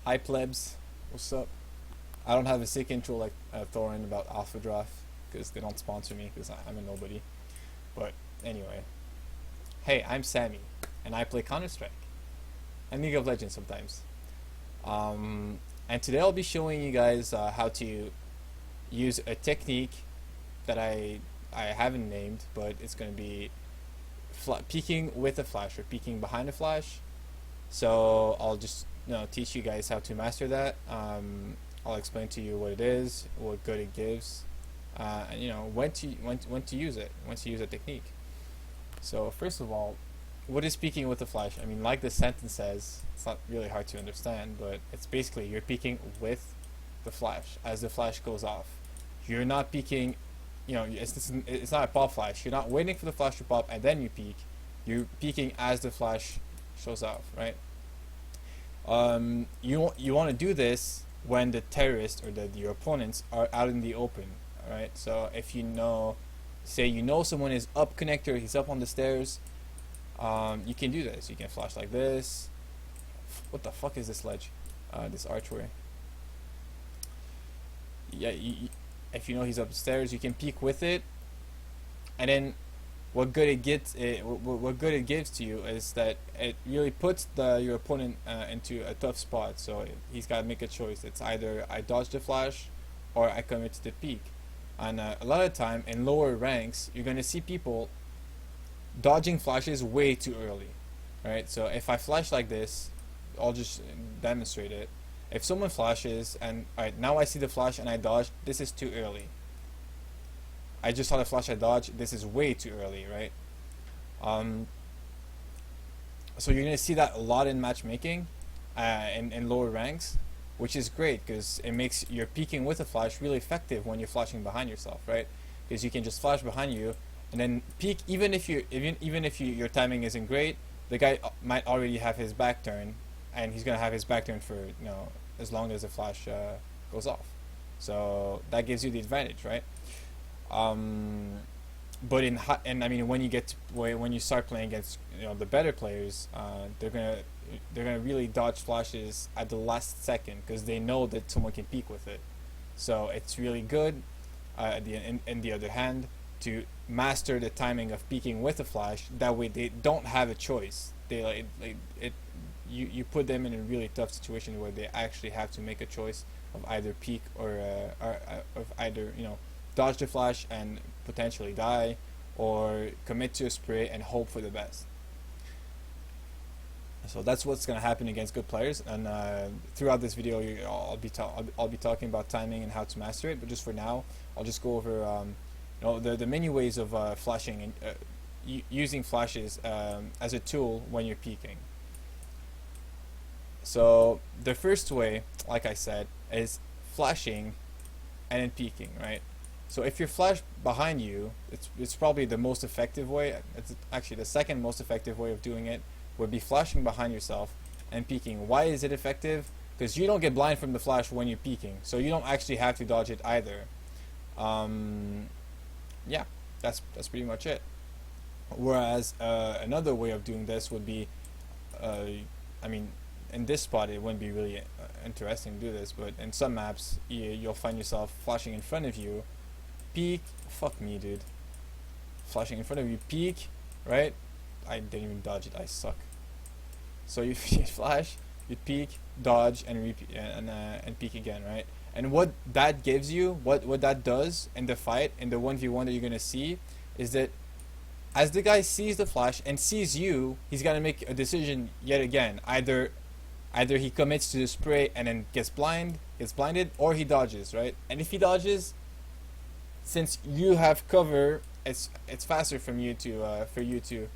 Hi plebs, what's up? I don't have a sick intro like Thorin about Alpha Draft because they don't sponsor me because I'm a nobody. But anyway, hey, I'm Sammy and I play Counter Strike and League of Legends sometimes. And today I'll be showing you guys how to use a technique that I haven't named, but it's gonna be peeking with a flash or peeking behind a flash. So I'll just teach you guys how to master that. I'll explain to you what it is, what good it gives, and when to use it, when to use a technique. So first of all, what is peeking with a flash? I mean, like the sentence says, it's not really hard to understand, but it's basically you're peeking with the flash as the flash goes off. You're not peeking, it's not a pop flash. You're not waiting for the flash to pop and then you peek. You're peeking as the flash shows off, right? You want to do this when the terrorist or your opponents are out in the open, right? So if say someone is up connector, he's up on the stairs, you can do this. You can flash like this. What the fuck is this ledge? This archway. Yeah, if he's upstairs, you can peek with it, and then what good it gives to you is that it really puts your opponent into a tough spot. So he's got to make a choice. It's either I dodge the flash or I commit to the peek. And a lot of time in lower ranks, you're going to see people dodging flashes way too early, right? So if I flash like this, I'll just demonstrate it. If someone flashes and alright, now I see the flash and I dodge, this is too early. I just saw the flash, I dodge, this is way too early, right? So you're going to see that a lot in matchmaking in lower ranks, which is great because it makes your peeking with a flash really effective when you're flashing behind yourself, right? Because you can just flash behind you and then peek, even if your timing isn't great, the guy might already have his back turned, and he's going to have his back turned for as long as the flash goes off. So that gives you the advantage, right? But when you start playing against the better players, they're gonna really dodge flashes at the last second because they know that someone can peek with it. So it's really good. In the other hand, to master the timing of peeking with a flash, that way they don't have a choice. You put them in a really tough situation where they actually have to make a choice of either peek or of either dodge the flash and potentially die, or commit to a spray and hope for the best. So that's what's going to happen against good players. And throughout this video, I'll be talking about timing and how to master it. But just for now, I'll just go over the many ways of flashing and using flashes as a tool when you're peeking. So the first way, like I said, is flashing and then peeking, right? So if you're flash behind you, it's probably the most effective way. It's actually the second most effective way of doing it would be flashing behind yourself and peeking. Why is it effective? Because you don't get blind from the flash when you're peeking, so you don't actually have to dodge it either. Yeah, that's pretty much it. Whereas another way of doing this would be, in this spot it wouldn't be really interesting to do this, but in some maps you'll find yourself flashing in front of you, peek, fuck me dude, flashing in front of you, peek, right? I didn't even dodge it, I suck. So you flash, you peek, dodge, and repeat, and peek again, right? And what that gives you, what that does in the fight, in the 1v1 that you're gonna see, is that as the guy sees the flash and sees you, he's gonna make a decision yet again. Either he commits to the spray and then gets blinded, or he dodges, right? And if he dodges, since you have cover, it's faster for you to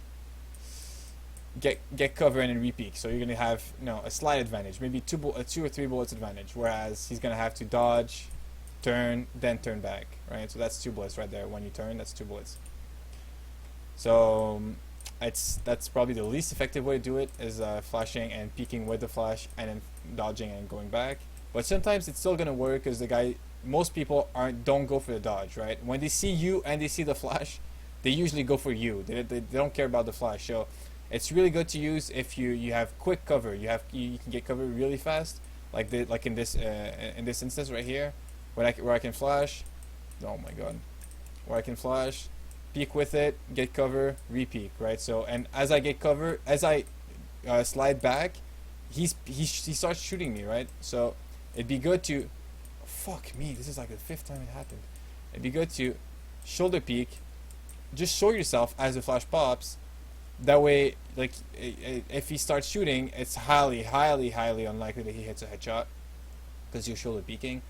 get cover and then repeat. So you're gonna have a slight advantage, maybe two or three bullets advantage. Whereas he's gonna have to dodge, turn, then turn back, right? So that's 2 bullets right there. When you turn, that's 2 bullets. So that's probably the least effective way to do it, is flashing and peeking with the flash and then dodging and going back. But sometimes it's still gonna work because most people don't go for the dodge, right? When they see you and they see the flash, they usually go for you. They don't care about the flash. So it's really good to use if you have quick cover. You can get cover really fast, like in this instance right here, where I can flash. Oh my god, where I can flash, peek with it, get cover, re-peek, right? So and as I get cover, as I slide back, he starts shooting me, right? So it'd be good to, fuck me, this is like the fifth time it happened. It'd be good to shoulder peek, just show yourself as the flash pops. That way, like, if he starts shooting, it's highly unlikely that he hits a headshot because you're shoulder peeking,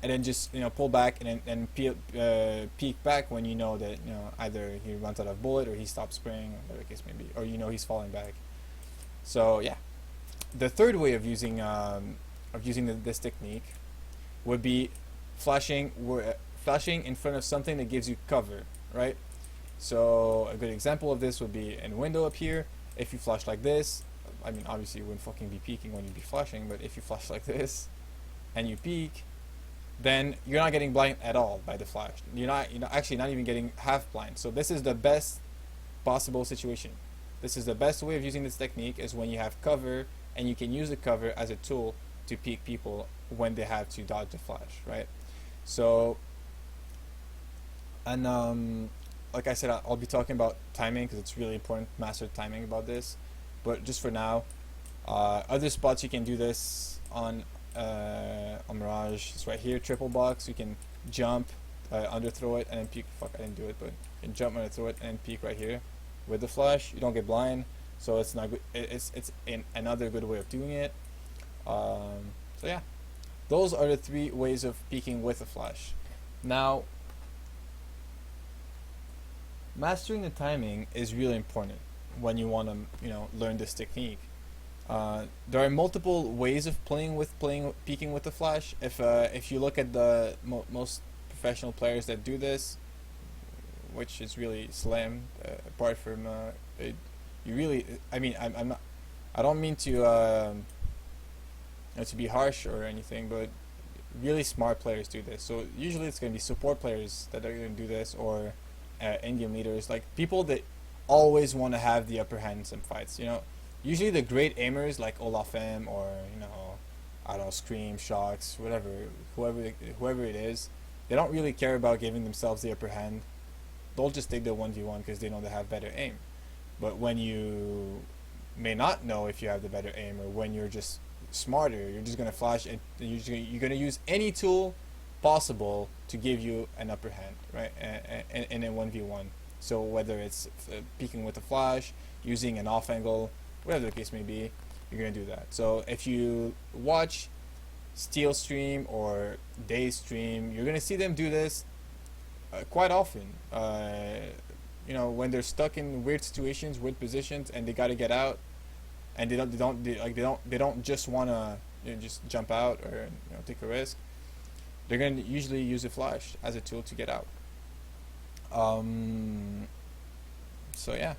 and then just pull back and peek back when you know that either he runs out of bullet or he stops spraying, whatever the case may be, or he's falling back. So yeah, the third way of using this technique would be flashing in front of something that gives you cover, right? So a good example of this would be in a window up here. If you flash like this, I mean obviously you wouldn't fucking be peeking when you'd be flashing, but if you flash like this and you peek, then you're not getting blind at all by the flash. You're actually not even getting half blind. So this is the best possible situation. This is the best way of using this technique, is when you have cover and you can use the cover as a tool to peek people when they have to dodge the flash, right? So, and like I said, I'll be talking about timing because it's really important to master timing about this. But just for now, other spots you can do this on Mirage. It's right here, triple box. You can jump, underthrow it, and then peek. Fuck, I didn't do it, but you can jump, underthrow it, and then peek right here with the flash. You don't get blind, so it's not good. It's another good way of doing it. So yeah, those are the three ways of peeking with a flash. Now, mastering the timing is really important when you want to learn this technique. There are multiple ways of peeking with the flash. If you look at the most professional players that do this, which is really slim, apart from you really, I mean, I'm not, I don't mean to to be harsh or anything, but really smart players do this. So usually it's going to be support players that are going to do this, or in-game leaders, like people that always want to have the upper hand in some fights. Usually the great aimers like Olaf M, or I don't know, Scream, Shocks, whatever, whoever it is, they don't really care about giving themselves the upper hand. They'll just take the 1v1 because they know they have better aim. But when you may not know if you have the better aim, or when you're just smarter, you're just gonna flash and you're gonna use any tool possible to give you an upper hand, right? In a 1v1. So whether it's peeking with a flash, using an off angle, whatever the case may be, you're gonna do that. So if you watch Steel stream or Day stream, you're gonna see them do this quite often. When they're stuck in weird situations, weird positions, and they gotta get out, and they don't just wanna just jump out or take a risk. They're going to usually use a flash as a tool to get out. So yeah,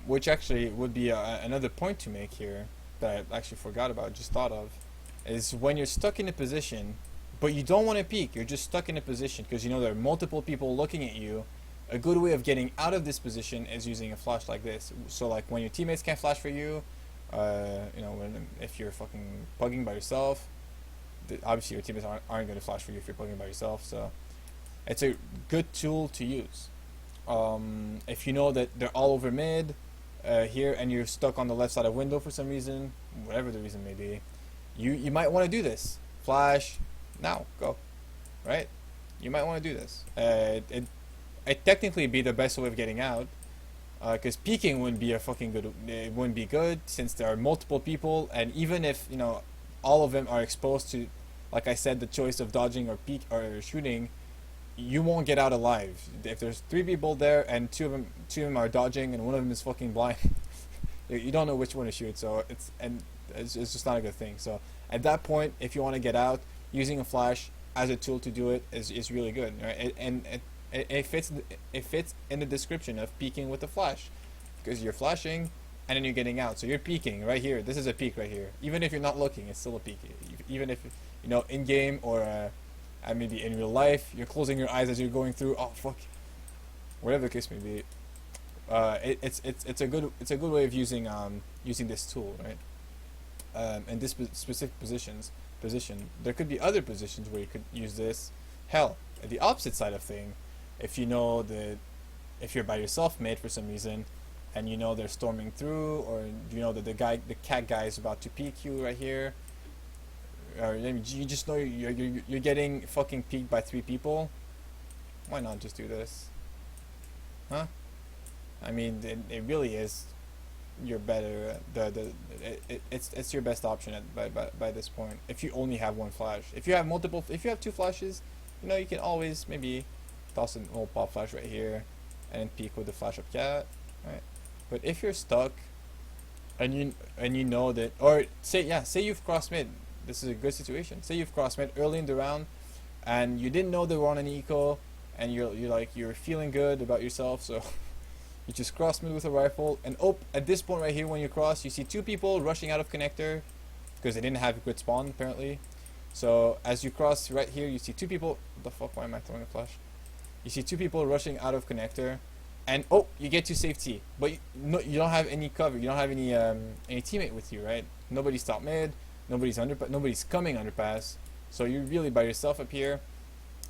which actually would be another point to make here that I actually forgot about, just thought of, is when you're stuck in a position, but you don't want to peek, you're just stuck in a position because there are multiple people looking at you. A good way of getting out of this position is using a flash like this. So like when your teammates can't flash for you, if you're fucking pugging by yourself, obviously your teammates aren't going to flash for you if you're plugging by yourself, so it's a good tool to use. If you know that they're all over mid here, and you're stuck on the left side of window for some reason, whatever the reason may be, you might want to do this. Flash, now, go. Right? You might want to do this. It technically be the best way of getting out, because peeking wouldn't be it wouldn't be good, since there are multiple people, and even if all of them are exposed to, like I said, the choice of dodging or peek or shooting, you won't get out alive. If there's 3 people there and two of them are dodging and one of them is fucking blind, you don't know which one to shoot. So it's just not a good thing. So at that point, if you want to get out, using a flash as a tool to do it is really good, right? It fits in the description of peeking with a flash, because you're flashing and then you're getting out. So you're peeking right here. This is a peek right here. Even if you're not looking, it's still a peek. Even if in game or maybe in real life, you're closing your eyes as you're going through. Oh fuck, whatever the case may be. It's a good way of using this tool, right? in this specific position. There could be other positions where you could use this. Hell, the opposite side of thing, if you know that if you're by yourself, mate, for some reason, and you know they're storming through, or you know that the cat guy is about to peek you right here, or you just know you're getting fucking peeked by 3 people. Why not just do this? Huh? I mean, it really is your better it's your best option by this point. If you only have one flash, if you have 2 flashes, you know, you can always maybe toss an old pop flash right here and then peek with the flash up cat, right? But if you're stuck and you know that, or say you've crossed mid, this is a good situation. Say you've crossed mid early in the round and you didn't know they were on an eco, and you're feeling good about yourself, so you just cross mid with a rifle, and at this point right here, when you cross, you see 2 people rushing out of connector because they didn't have a good spawn apparently. So as you cross right here, you see 2 people. What the fuck? Why am I throwing a flash? You see 2 people rushing out of connector, and you get to safety, but you don't have any cover. You don't have any teammate with you, right? Nobody's top mid. Nobody's coming underpass. So you're really by yourself up here.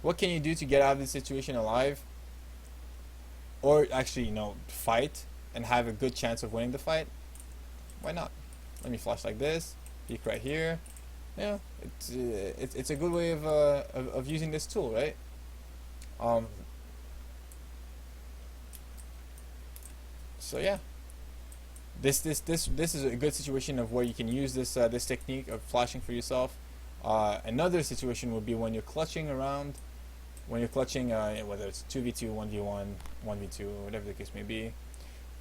What can you do to get out of this situation alive? Or actually, fight and have a good chance of winning the fight? Why not? Let me flash like this, peek right here. Yeah, it's a good way of using this tool, right? So yeah, this is a good situation of where you can use this this technique of flashing for yourself. Another situation would be when you're clutching around. When you're clutching, whether it's 2v2, 1v1, 1v2, or whatever the case may be,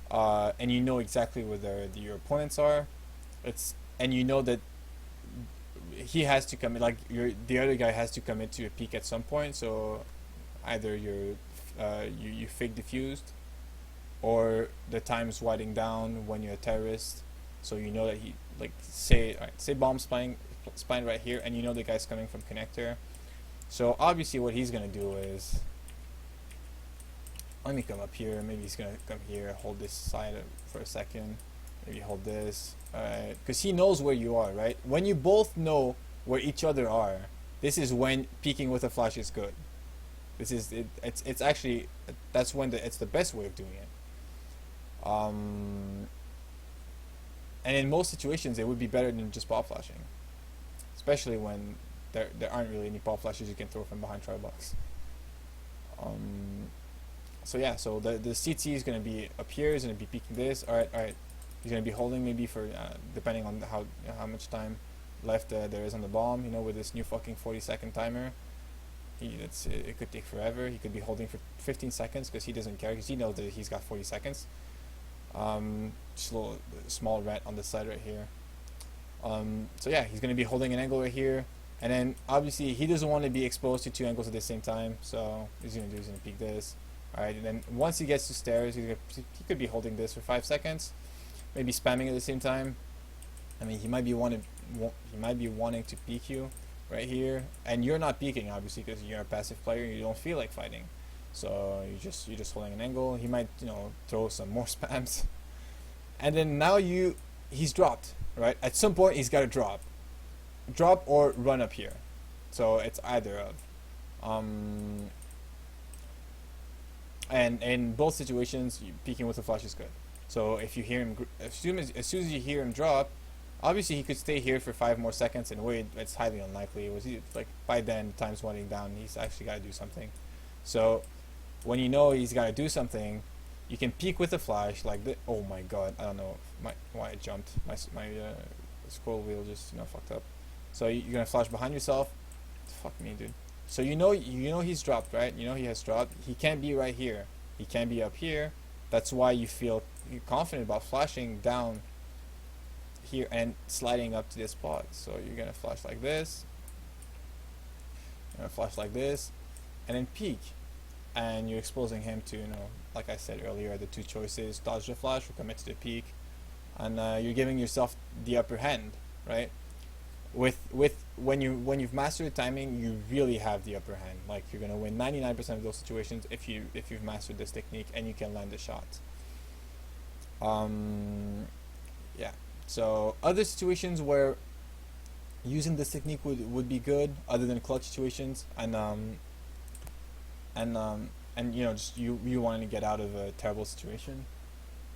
and you know exactly where your opponents are, and you know that he has to commit, like the other guy has to commit to a peak at some point. So either you fake diffused, or the time's winding down when you're a terrorist. So you know that he say bomb spine right here, and you know the guy's coming from connector. So obviously what he's going to do is, let me come up here, maybe he's going to come here, hold this side for a second, maybe hold this, because he knows where you are, right? When you both know where each other are, this is when peeking with a flash is good. This is, it's actually, that's when it's the best way of doing it. And in most situations it would be better than just pop flashing, especially when there aren't really any pop flashes you can throw from behind try box. So yeah, so the CT is going to be up here, is going to be peeking this. Alright, he's going to be holding maybe for, depending on how much time left there is on the bomb, with this new fucking 40-second timer. It could take forever. He could be holding for 15 seconds because he doesn't care, because he knows that he's got 40 seconds. Just a little small rant on the side right here. So yeah, he's going to be holding an angle right here. And then obviously he doesn't want to be exposed to 2 angles at the same time, so he's going to peek this. Alright, and then once he gets to stairs, he could be holding this for 5 seconds, maybe spamming at the same time. I mean, he might be wanting to peek you right here, and you're not peeking obviously because you're a passive player and you don't feel like fighting. So you're just holding an angle. He might throw some more spams, and then now he's dropped, right? At some point he's got to drop or run up here, so it's either of. And in both situations, peeking with a flash is good. So if you hear him, as soon as you hear him drop, obviously he could stay here for 5 more seconds and wait. It's highly unlikely. By then the time's winding down. He's actually got to do something. So when you know he's got to do something, you can peek with a flash like this. Oh my god, I don't know why I jumped. My scroll wheel just fucked up. So you're gonna flash behind yourself. Fuck me, dude. So you know he's dropped, right? You know he has dropped. He can't be right here. He can't be up here. That's why you're confident about flashing down here and sliding up to this spot. So you're gonna flash like this. You're gonna flash like this, and then peek. And you're exposing him to, like I said earlier, the 2 choices: dodge the flash or commit to the peek. And you're giving yourself the upper hand, right? When you've mastered the timing, you really have the upper hand. Like, you're gonna win 99% of those situations if you've mastered this technique and you can land the shot. Yeah. So other situations where using this technique would be good, other than clutch situations, and you know, just you wanting to get out of a terrible situation,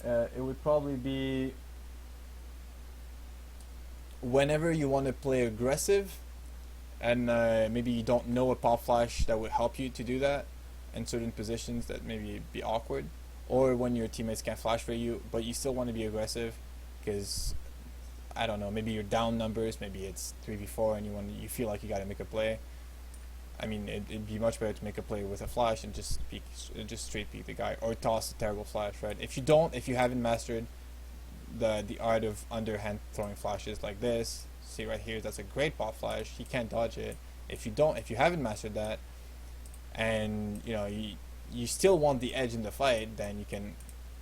it would probably be whenever you want to play aggressive, and maybe you don't know a pop flash that would help you to do that in certain positions that maybe be awkward, or when your teammates can't flash for you, but you still want to be aggressive because I don't know, maybe you're down numbers, maybe it's 3v4 and you feel like you got to make a play. I mean, it'd be much better to make a play with a flash and just straight peek the guy, or toss a terrible flash, right? If you haven't mastered the art of underhand throwing flashes like this, see right here, that's a great pop flash. He can't dodge it. If you haven't mastered that, and you know you still want the edge in the fight, then you can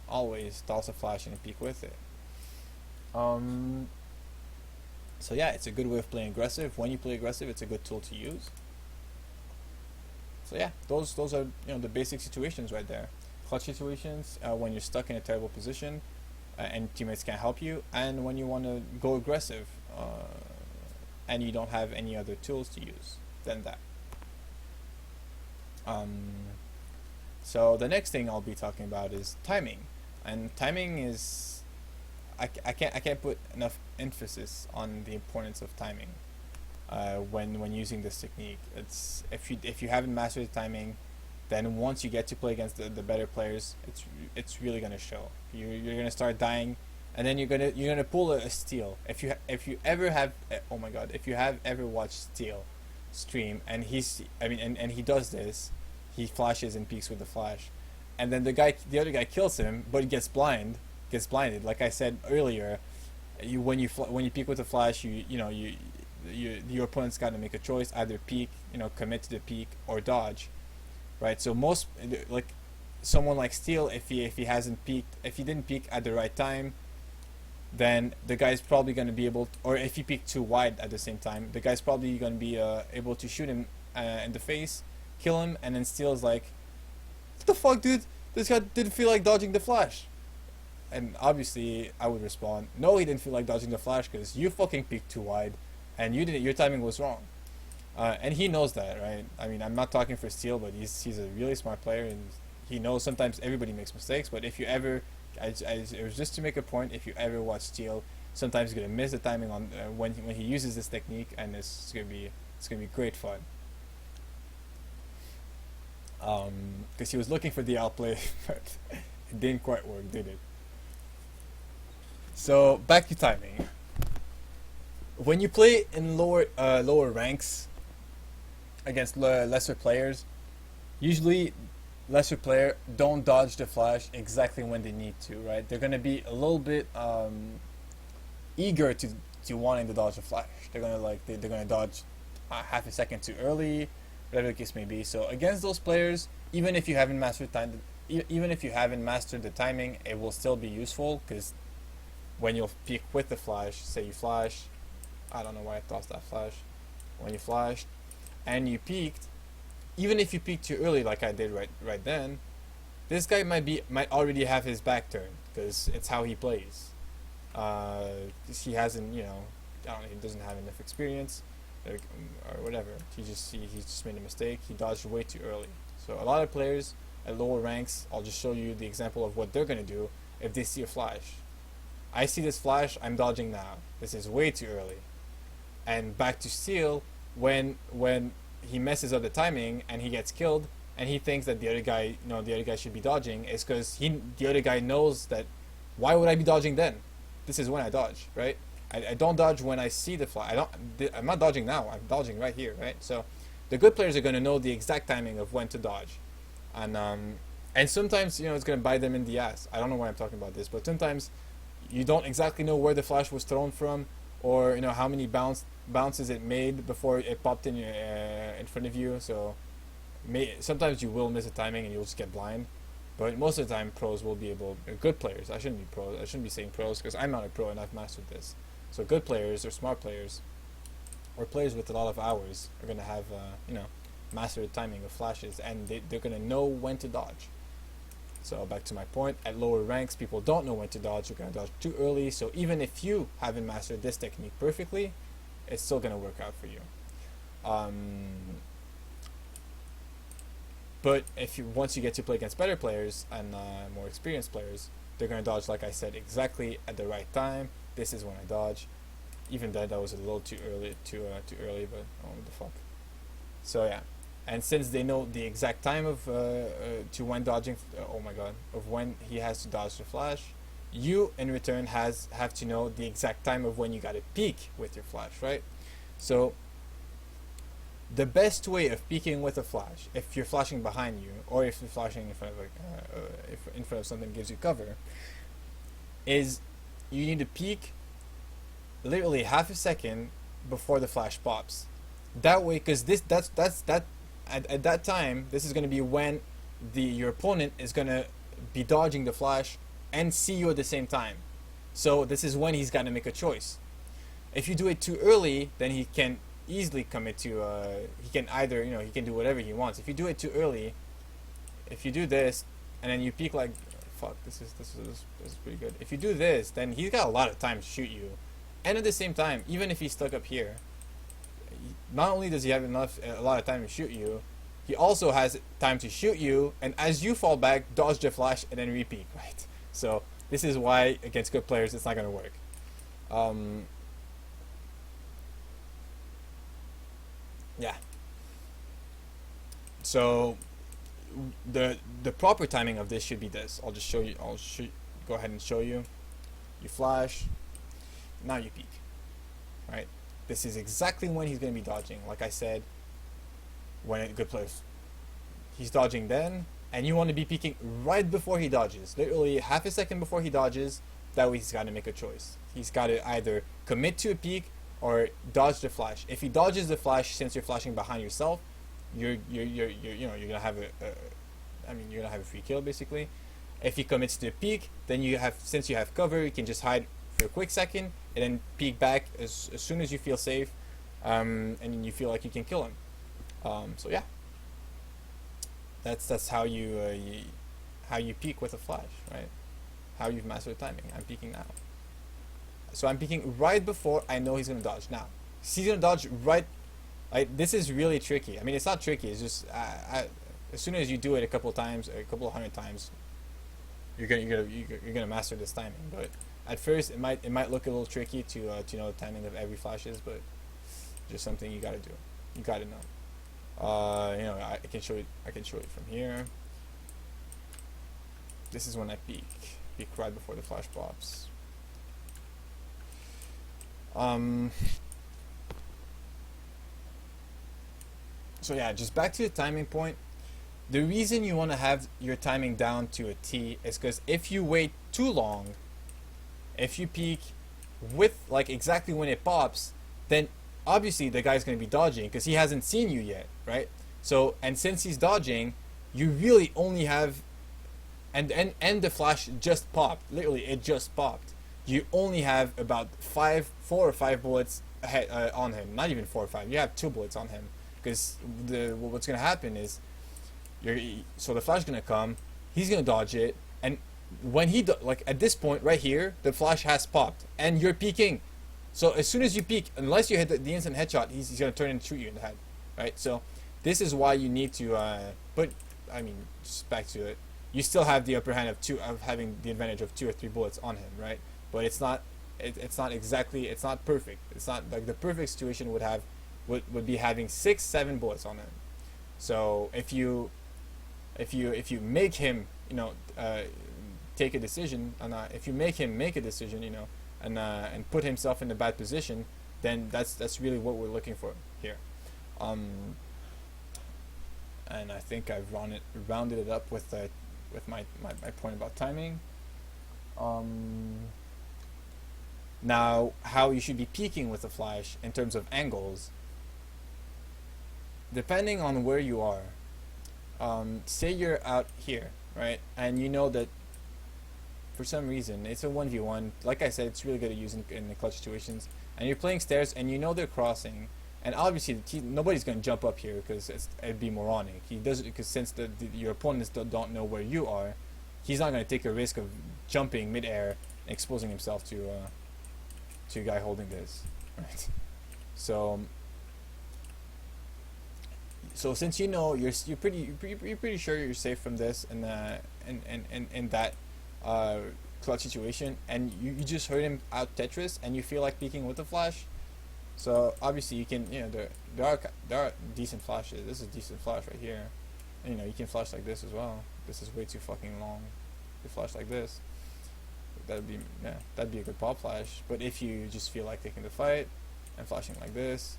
always toss a flash and peek with it. So yeah, it's a good way of playing aggressive. When you play aggressive, it's a good tool to use. So yeah, those are, you know, the basic situations right there. Clutch situations, when you're stuck in a terrible position and teammates can't help you, and when you want to go aggressive and you don't have any other tools to use than that. So the next thing I'll be talking about is timing, and timing is I can't put enough emphasis on the importance of timing. When using this technique, it's if you haven't mastered the timing, then once you get to play against the better players, it's really gonna show. You're gonna start dying, and then you're gonna pull a steal. If you ever have, oh my god, if you have ever watched Steel stream, and and he does this, he flashes and peeks with the flash, and then the other guy kills him, but he gets blinded. Like I said earlier, when you peek with the flash, your opponent's got to make a choice, either peek, commit to the peek, or dodge, right? So most, like someone like Steel, if he didn't peek at the right time, then the guy's probably going to be able to, or if he peeked too wide at the same time, the guy's probably going to be able to shoot him in the face, kill him, and then Steel's like, what the fuck, dude? This guy didn't feel like dodging the flash. And obviously, I would respond, no, he didn't feel like dodging the flash because you fucking peeked too wide, and your timing was wrong. And he knows that, right? I mean, I'm not talking for Steel, but he's a really smart player, and he knows sometimes everybody makes mistakes. But if you ever, it was just to make a point, if you ever watch Steel, sometimes you're gonna miss the timing on when he uses this technique, and it's gonna be great fun. Because he was looking for the outplay, but it didn't quite work, did it? So back to timing. When you play in lower ranks against lesser players, usually lesser player don't dodge the flash exactly when they need to, right? They're gonna be a little bit eager to wanting to dodge the flash. They're gonna dodge half a second too early, whatever the case may be. So against those players, even if you haven't mastered the timing, it will still be useful, because when you'll peek with the flash, say you flash, I don't know why I tossed that flash. When you flashed and you peeked, even if you peeked too early like I did right then, this guy might already have his back turned, because it's how he plays. He hasn't, I don't know, he doesn't have enough experience, or whatever. He's just made a mistake. He dodged way too early. So a lot of players at lower ranks, I'll just show you the example of what they're gonna do if they see a flash. I see this flash, I'm dodging now. This is way too early. And back to Steel, when he messes up the timing and he gets killed, and he thinks that the other guy should be dodging, is because the other guy knows that, why would I be dodging then? This is when I dodge, right? I don't dodge when I see the flash. I'm not dodging now. I'm dodging right here, right? So the good players are going to know the exact timing of when to dodge, and sometimes it's going to bite them in the ass. I don't know why I'm talking about this, but sometimes you don't exactly know where the flash was thrown from, or how many bounces it made before it popped in front of you. So sometimes you will miss the timing and you'll just get blind. But most of the time, pros will be able. Good players. I shouldn't be saying pros, because I'm not a pro and I've mastered this. So good players, or smart players, or players with a lot of hours, are going to have mastered the timing of flashes, and they're going to know when to dodge. So back to my point, at lower ranks, people don't know when to dodge. You're going to dodge too early. So even if you haven't mastered this technique perfectly, it's still going to work out for you. But if you once you get to play against better players and more experienced players, they're going to dodge, like I said, exactly at the right time. This is when I dodge. Even that was a little too early, but oh, what the fuck. So yeah, and since they know the exact time of to when dodging, oh my god, of when he has to dodge the flash, you in return have to know the exact time of when you got to peek with your flash, right? So the best way of peeking with a flash, if you're flashing behind you, or if you're flashing in front of if in front of something that gives you cover, is you need to peek literally half a second before the flash pops. That way, because at that time, this is going to be when your opponent is going to be dodging the flash and see you at the same time. So this is when he's got to make a choice. If you do it too early, then he can easily commit to he can either, he can do whatever he wants. If you do it too early, if you do this and then you peek like fuck, this is pretty good. If you do this, then he's got a lot of time to shoot you. And at the same time, even if he's stuck up here, not only does he have a lot of time to shoot you, he also has time to shoot you, and as you fall back, dodge the flash and then re-peek, right? So this is why against good players it's not going to work. Yeah. So the proper timing of this should be this. I'll just show you. Go ahead and show you. You flash. Now you peek. Right. This is exactly when he's going to be dodging. Like I said, when a good player, he's dodging then, and you want to be peeking right before he dodges. Literally half a second before he dodges. That way he's got to make a choice. He's got to either commit to a peek or dodge the flash. If he dodges the flash, since you're flashing behind yourself, you're gonna have you're gonna have a free kill basically. If he commits to a peek, then since you have cover, you can just hide for a quick second and then peek back as soon as you feel safe, and you feel like you can kill him. So yeah, that's how you peek with a flash, right? How you've mastered timing. I'm peeking now. So I'm peeking right before I know he's gonna dodge. Now, he's gonna dodge right. This is really tricky. I mean, it's not tricky. It's just as soon as you do it a couple times, a couple of hundred times, you're gonna master this timing. But at first, it might look a little tricky to know the timing of every flashes, but just something you gotta do. You gotta know. I can show it. I can show it from here. This is when I peek right before the flash pops. So yeah, just back to the timing point. The reason you want to have your timing down to a T is because if you wait too long, if you peek with like exactly when it pops, then obviously the guy's going to be dodging because he hasn't seen you yet, right? So, and since he's dodging, you really only have, and the flash just popped. Literally, it just popped. You only have about 4 or 5 bullets ahead, on him. Not even 4 or 5. You have 2 bullets on him because what's going to happen is so the flash is going to come. He's going to dodge it, and when like at this point right here, the flash has popped, and you're peeking. So as soon as you peek, unless you hit the instant headshot, he's going to turn and shoot you in the head, right? So this is why you need to. But I mean, just back to it. You still have the upper hand of having the advantage of 2 or 3 bullets on him, right? But it's not exactly, it's not perfect. It's not like the perfect situation would be having 6, 7 bullets on him. So if you make him, take a decision, and if you make him make a decision, and put himself in a bad position, then that's really what we're looking for here. And I think I've rounded it up with my point about timing. Now, how you should be peeking with the flash in terms of angles, depending on where you are. Say you're out here, right? And you know that for some reason it's a 1v1. Like I said, it's really good to use in the clutch situations. And you're playing stairs, and you know they're crossing. And obviously, nobody's going to jump up here because it'd be moronic. He does it because since your opponents don't know where you are, he's not gonna take a risk of jumping midair and exposing himself to a guy holding this, right? So since you know you're pretty sure you're safe from this and that clutch situation, and you just heard him out Tetris and you feel like peeking with the flash. So obviously you can, there are decent flashes. This is a decent flash right here. And, you can flash like this as well. This is way too fucking long. You flash like this, that'd be a good pop flash. But if you just feel like taking the fight and flashing like this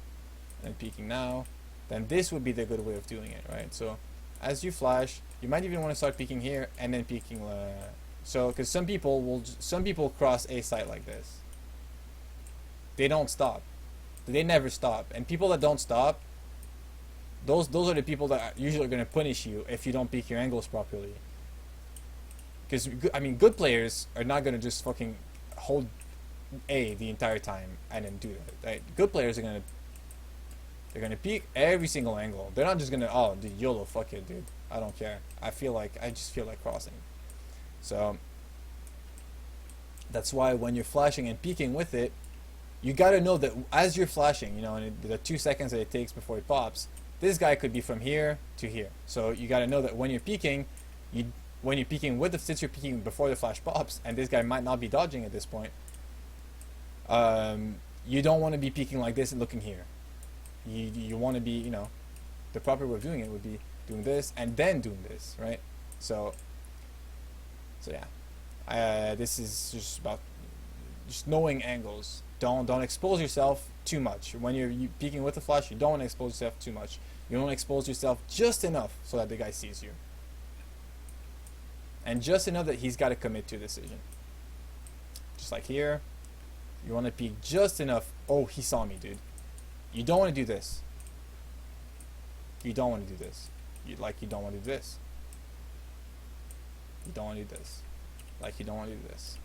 and peeking now, then this would be the good way of doing it, right? So as you flash, you might even want to start peeking here and then peeking. Because some people cross a site like this. They don't stop. They never stop. And people that don't stop, those are the people that are usually going to punish you if you don't peek your angles properly. Because good players are not going to just fucking hold A the entire time and then do that. Right? Good players are going to. They're gonna peek every single angle. They're not just gonna, oh, dude, YOLO, fuck it, dude. I don't care. I just feel like crossing. So that's why when you're flashing and peeking with it, you gotta know that as you're flashing, and the 2 seconds that it takes before it pops, this guy could be from here to here. So you gotta know that when you're peeking, since you're peeking before the flash pops, and this guy might not be dodging at this point, you don't want to be peeking like this and looking here. You want to be, the proper way of doing it would be doing this and then doing this, right? So yeah, this is just about just knowing angles. Don't expose yourself too much. When you're peeking with the flash, you don't want to expose yourself too much. You want to expose yourself just enough so that the guy sees you, and just enough that he's got to commit to a decision. Just like here, you want to peek just enough. Oh, he saw me, dude. You don't want to do this. You don't want to do this. You don't want to do this. You don't want to do this. You don't want to do this.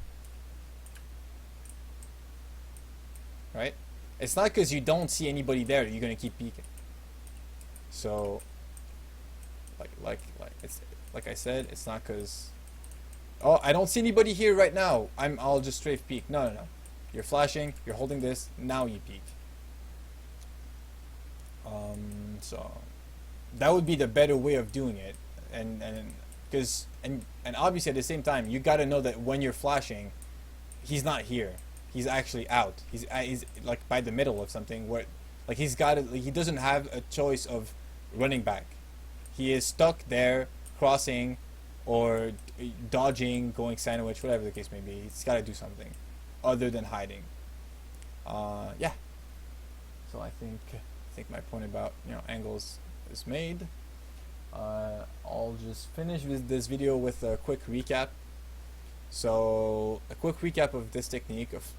Right? It's not because you don't see anybody there that you're gonna keep peeking. So, like I said, it's not because, oh, I don't see anybody here right now, I'll just strafe peek. No. You're flashing. You're holding this. Now you peek. So that would be the better way of doing it, and obviously at the same time you got to know that when you're flashing, he's not here. He's actually out. He's like by the middle of something where, he doesn't have a choice of running back. He is stuck there, crossing, or dodging, going sandwich, whatever the case may be. He's got to do something other than hiding. Yeah. So I think my point about angles is made. I'll just finish with this video with a quick recap. So a quick recap of this technique of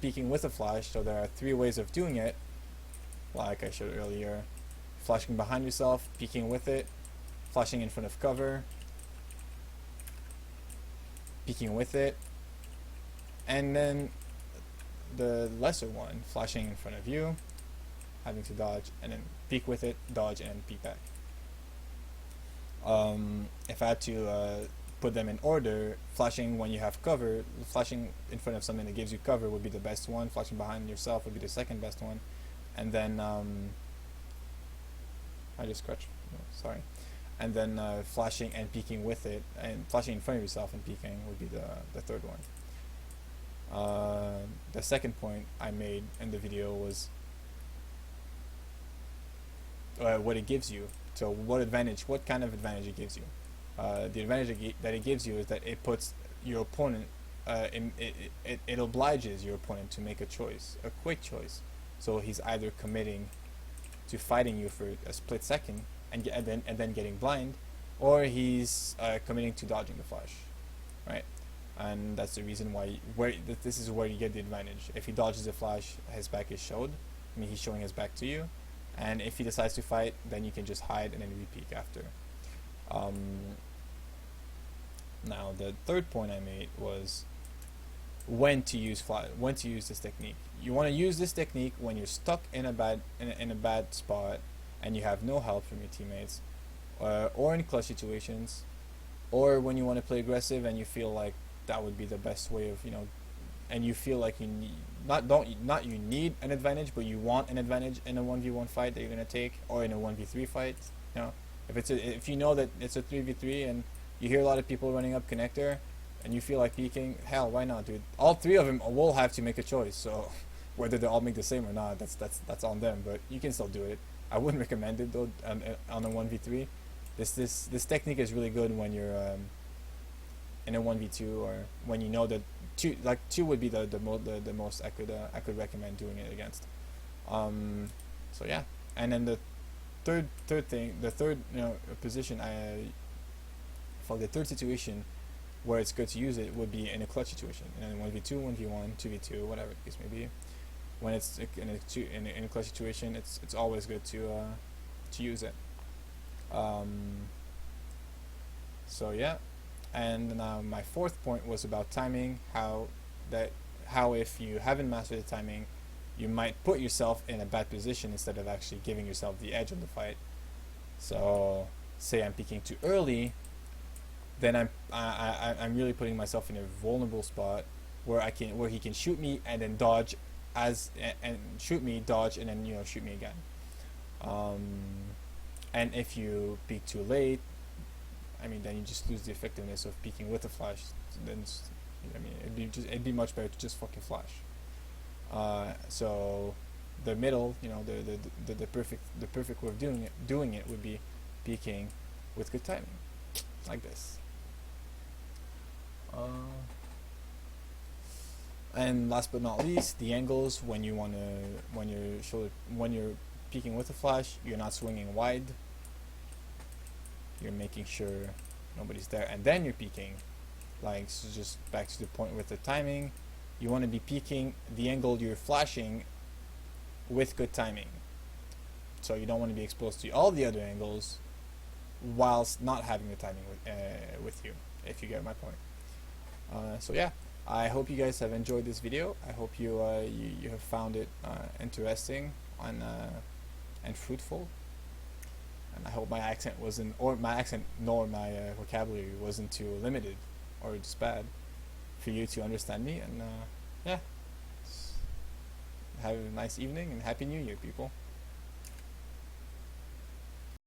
peeking with a flash. So there are 3 ways of doing it, like I showed earlier: flashing behind yourself, peeking with it, flashing in front of cover, peeking with it, and then the lesser one, flashing in front of you, having to dodge, and then peek with it, dodge, and then peek back. If I had to put them in order, flashing when you have cover, flashing in front of something that gives you cover would be the best one, flashing behind yourself would be the second best one, and then I just scratched, sorry, and then flashing and peeking with it, and flashing in front of yourself and peeking would be the third one. The second point I made in the video was what it gives you. So what kind of advantage it gives you. The advantage that it gives you is that it puts your opponent, it obliges your opponent to make a choice, a quick choice. So he's either committing to fighting you for a split second and then getting blind, or he's committing to dodging the flash, right? And that's the reason why this is where you get the advantage. If he dodges the flash, his back is showed. He's showing his back to you. And if he decides to fight, then you can just hide and then re-peek after. Now the third point I made was when to use this technique. You want to use this technique when you're stuck in a bad spot and you have no help from your teammates, or in clutch situations, or when you want to play aggressive and you feel like that would be the best way of, and you feel like you need, not you need an advantage, but you want an advantage in a 1v1 fight that you're gonna take, or in a 1v3 fight. If you know that it's a 3v3 and you hear a lot of people running up connector and you feel like peeking, hell, why not, dude? All three of them will have to make a choice, so whether they all make the same or not, that's on them, but you can still do it. I wouldn't recommend it though on a 1v3. This technique is really good when you're in a 1v2, or when you know that two would be the most I could recommend doing it against. So yeah, and then the third position, for the third situation where it's good to use it would be in a clutch situation, and then 1v2, 1v1, 2v2, whatever the case may be. When it's in a clutch situation, it's always good to use it. So yeah, and now my fourth point was about timing. How if you haven't mastered the timing, you might put yourself in a bad position instead of actually giving yourself the edge of the fight. So say I'm peeking too early, then I'm really putting myself in a vulnerable spot where he can shoot me and then dodge and shoot me, dodge, and then shoot me again. And if you peek too late, then you just lose the effectiveness of peeking with a flash. Then it'd be much better to just fucking flash. So the middle, the perfect way of doing it would be peeking with good timing, like this. And last but not least, the angles. When you're peeking with a flash, you're not swinging wide. You're making sure nobody's there, and then you're peeking. So just back to the point with the timing, you want to be peeking the angle you're flashing with good timing. So you don't want to be exposed to all the other angles whilst not having the timing with you, if you get my point. So yeah, I hope you guys have enjoyed this video. I hope you have found it interesting and fruitful. And I hope my accent nor my vocabulary wasn't too limited or just bad for you to understand me. And yeah, have a nice evening and Happy New Year, people.